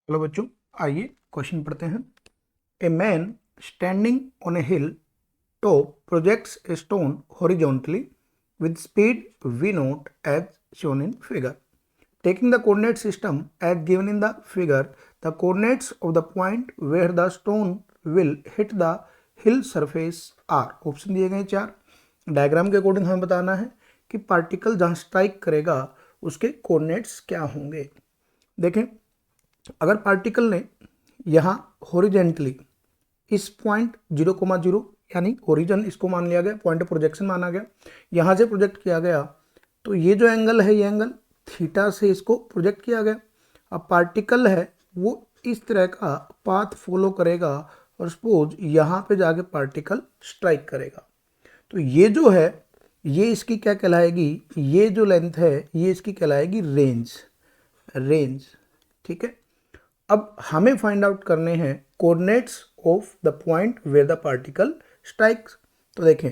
Hello बच्चों, आइए question पढ़ते हैं। A man standing on A hill top projects a stone horizontally with speed v naught as shown in figure. Taking the coordinate system as given in the figure, the coordinates of the point where the stone will hit the hill surface are. Option दिए गए चार। Diagram के according हमें बताना है कि particle जहाँ strike करेगा उसके कोऑर्डिनेट्स क्या होंगे। देखें, अगर पार्टिकल ने यहाँ हॉरिजेंटली इस पॉइंट 0,0 यानी ओरिजिन इसको मान लिया गया, पॉइंट ऑफ प्रोजेक्शन माना गया, यहाँ से प्रोजेक्ट किया गया, तो ये जो एंगल है ये एंगल थीटा से इसको प्रोजेक्ट किया गया। अब पार्टिकल है वो इस तरह का पाथ फॉलो करेगा और सपोज यहाँ पे जाके पार्टिकल स्ट्राइक करेगा, तो ये जो है ये इसकी क्या कहलाएगी, ये जो लेंथ है ये इसकी कहलाएगी रेंज। ठीक है, अब हमें फाइंड आउट करने हैं coordinates of the point where the particle strikes. तो देखें,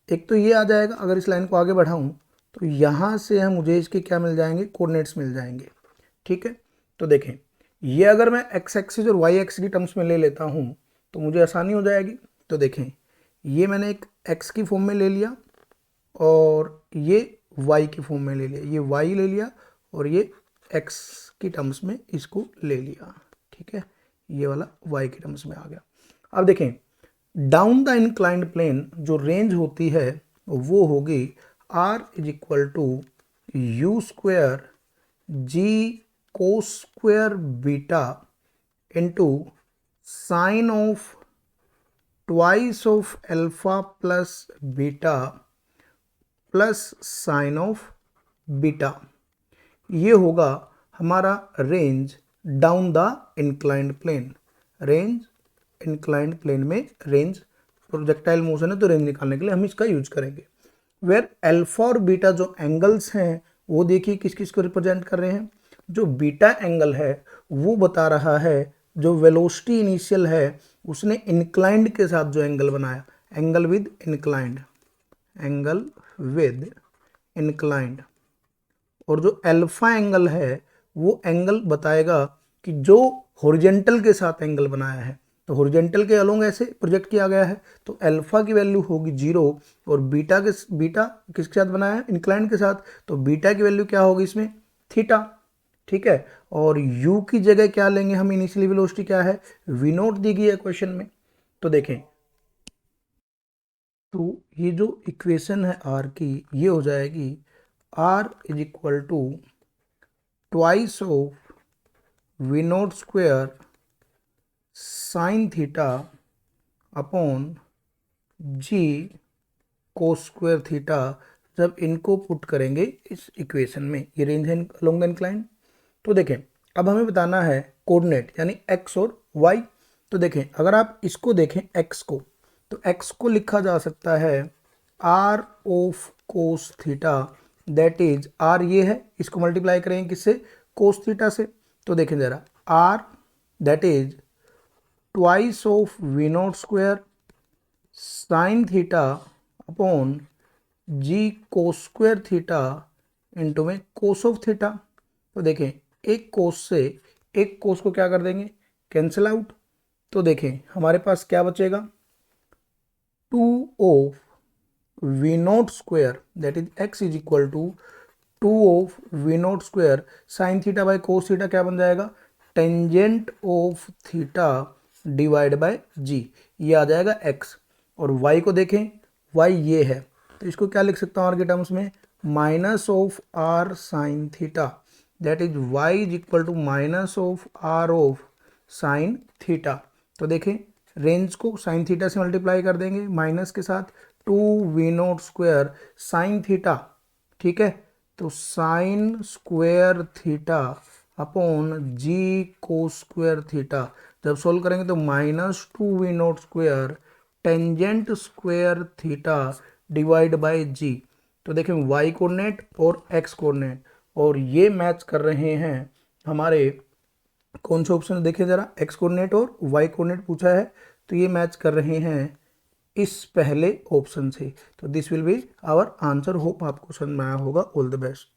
एक तो ये आ जाएगा, अगर इस लाइन को आगे बढ़ाऊं तो यहाँ से हम मुझे इसके क्या मिल जाएंगे, कोऑर्डिनेट्स मिल जाएंगे। ठीक है, तो देखें ये अगर मैं एक्स एक्सिस और वाई एक्सिस की टर्म्स में ले लेता हूँ तो मुझे आसानी हो जाएगी। तो देखें ये मैंने एक एक्स की फॉर्म में ले लिया और ये वाई की फॉर्म में ले लिया, ये वाई ले लिया और ये एक्स की टर्म्स में इसको ले लिया। ठीक है, ये वाला y की टर्म्स में आ गया। अब देखें डाउन द इंक्लाइंड प्लेन जो रेंज होती है वो होगी r is equal to u square g cos square beta into sine of twice of alpha plus beta plus sine of beta. ये होगा हमारा range down the inclined plane. Range inclined plane में range projectile motion है तो range निकालने के लिए हम इसका यूज करेंगे। वेयर अल्फा और बीटा जो एंगल्स हैं वो देखिए किस किस को रिप्रेजेंट कर रहे हैं। जो बीटा एंगल है वो बता रहा है जो वेलोसिटी इनिशियल है उसने इंक्लाइंड के साथ जो एंगल बनाया, एंगल विद इंक्लाइंड। और जो अल्फा एंगल है वो एंगल बताएगा कि जो हॉरिजेंटल के साथ एंगल बनाया है, तो हॉरिजेंटल के अलोंग ऐसे प्रोजेक्ट किया गया है तो अल्फा की वैल्यू होगी 0 और बीटा किसके साथ बनाया है, इंक्लाइंड के साथ, तो बीटा की वैल्यू क्या होगी इसमें, थीटा। ठीक है, और u की जगह क्या लेंगे हम, इनिशियली वेलोसिटी क्या है, v नॉट दी गई है क्वेश्चन में। तो देखें, तो ये जो इक्वेशन है r की ये हो जाएगी r is equal to twice of v not square sine theta upon g cos square theta. जब इनको पुट करेंगे इस इक्वेशन में, ये रेंज है अलोंग द इंक्लाइन। तो देखें अब हमें बताना है कोऑर्डिनेट यानी x और y। तो देखें अगर आप इसको देखें x को, तो x को लिखा जा सकता है r of cos theta, that is r ये है, इसको मल्टीप्लाई करेंगे किससे, कोस थीटा से। तो देखें जरा, r that is twice of v not square sine theta upon g cos square theta into में कोस ऑफ थीटा। तो देखें एक कोस से एक कोस को क्या कर देंगे, कैंसिल आउट। तो देखें हमारे पास क्या बचेगा, 2 of v not square that is x is equal to 2 of v not square sine theta by cos theta क्या बन जाएगा, tangent of theta divide by g, ये आ जाएगा x। और y को देखें, y ये है तो इसको क्या लिख सकता हूँ r के टर्म्स में, minus of r sine theta, that is y is equal to minus of r of sine theta. तो देखें रेंज को साइन थीटा से मल्टीप्लाई कर देंगे माइनस के साथ, 2 v not square sine theta, ठीक है, तो sine square theta upon g cos square theta. जब सोल्व करेंगे तो minus 2 v not square tangent square theta divide by g. तो देखें y कोऑर्डिनेट और x कोऑर्डिनेट और ये मैच कर रहे हैं हमारे कौन से ऑप्शन, देखें जरा, x कोऑर्डिनेट और y कोऑर्डिनेट पूछा है तो ये मैच कर रहे हैं इस पहले ऑप्शन से। तो this will be our answer. Hope आपको समझ में आया होगा। All the best.